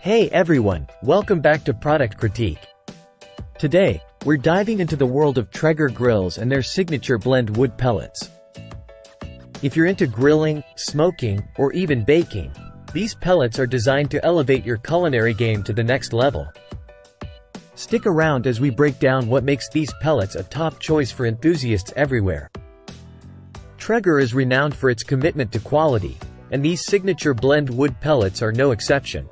Hey everyone, welcome back to Product Critique. Today, we're diving into the world of Traeger grills and their signature blend wood pellets. If you're into grilling, smoking, or even baking, these pellets are designed to elevate your culinary game to the next level. Stick around as we break down what makes these pellets a top choice for enthusiasts everywhere. Traeger is renowned for its commitment to quality, and these signature blend wood pellets are no exception.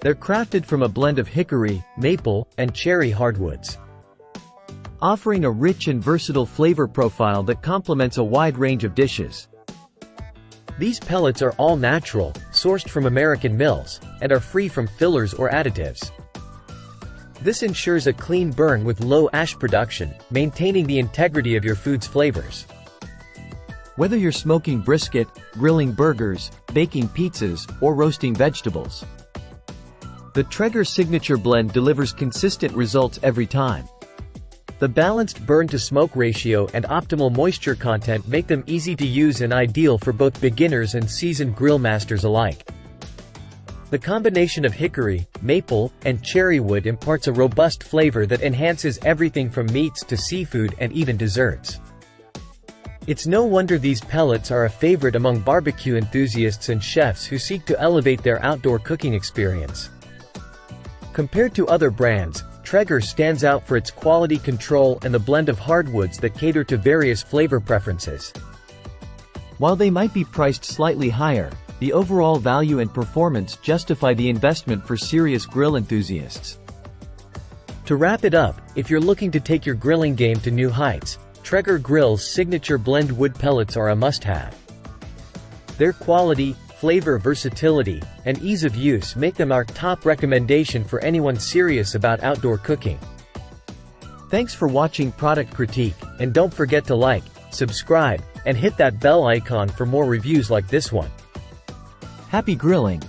They're crafted from a blend of hickory, maple, and cherry hardwoods, offering a rich and versatile flavor profile that complements a wide range of dishes. These pellets are all natural, sourced from American mills, and are free from fillers or additives. This ensures a clean burn with low ash production, maintaining the integrity of your food's flavors. Whether you're smoking brisket, grilling burgers, baking pizzas, or roasting vegetables, the Traeger Signature Blend delivers consistent results every time. The balanced burn-to-smoke ratio and optimal moisture content make them easy to use and ideal for both beginners and seasoned grill masters alike. The combination of hickory, maple, and cherry wood imparts a robust flavor that enhances everything from meats to seafood and even desserts. It's no wonder these pellets are a favorite among barbecue enthusiasts and chefs who seek to elevate their outdoor cooking experience. Compared to other brands, Traeger stands out for its quality control and the blend of hardwoods that cater to various flavor preferences. While they might be priced slightly higher, the overall value and performance justify the investment for serious grill enthusiasts. To wrap it up, if you're looking to take your grilling game to new heights, Traeger Grill's signature blend wood pellets are a must-have. Their quality, flavor versatility, and ease of use make them our top recommendation for anyone serious about outdoor cooking. Thanks for watching Product Critique, and don't forget to like, subscribe, and hit that bell icon for more reviews like this one. Happy grilling!